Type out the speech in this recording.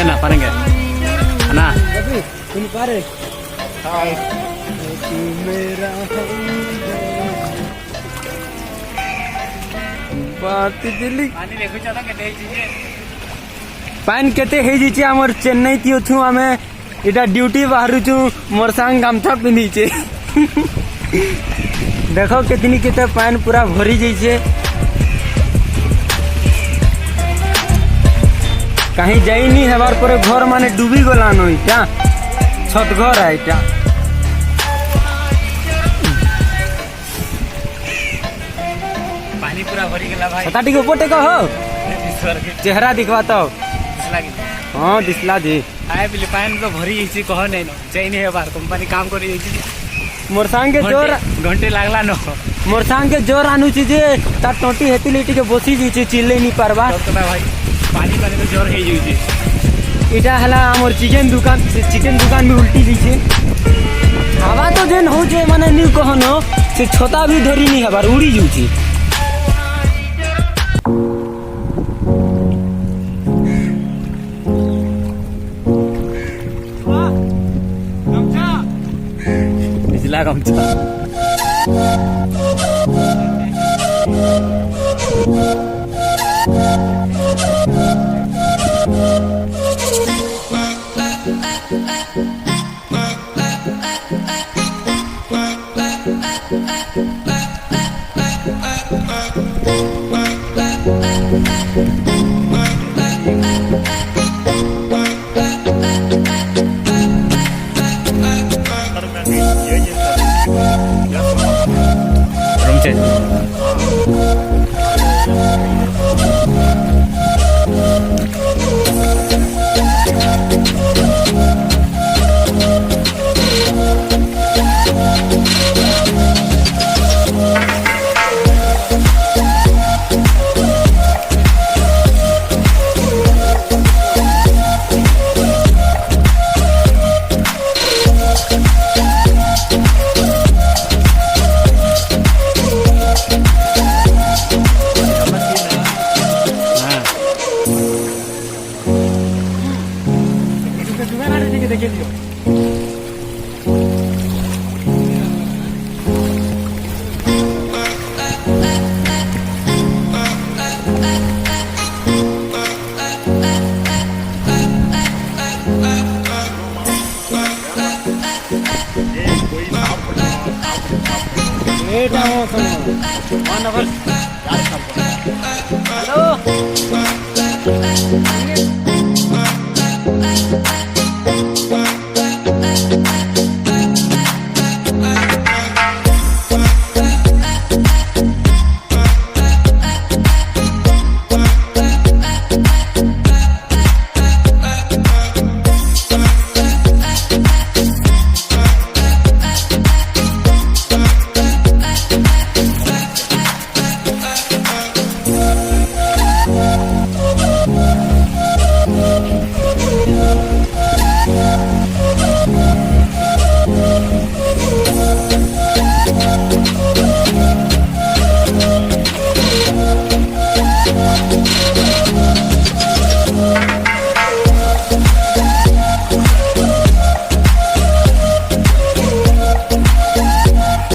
ना पारेंगे ना तुम पारे बात दिल्ली पान केते हे जी आमर चेन्नई थी छु आमे इटा ड्यूटी बाहरु छु मोर संग गामछा पिंधी छे देखो केतनी केते पान पूरा भरी जाई छे कहीं जाई नहीं हेबार पर घर माने डूबी गलान इटा छत घर है इटा पानी पूरा भरी गेला भाई छता टिके ऊपर टेको हो चेहरा दिखवा तो हाँ दिसला जी आए बिले पान तो भरी जाई कह नहीं न जाई नहीं हेबार कंपनी काम करी जाई मोर संग के जोर घंटे लागला न मोर संग के जोर आनु छी जे ता टोटी हेती लेटी के बसी जी छी चिल्ले नहीं पारबा तो भाई पानी पानी तो जोर हे जाई इटा हला मोर चिकन दुकान में उल्टी दी छे हवा तो जेन हो जे माने नी कहनो से छोटा भी धरी नहीं हबार उड़ी जू छी पिछला गमछा रूम चेंज हेलो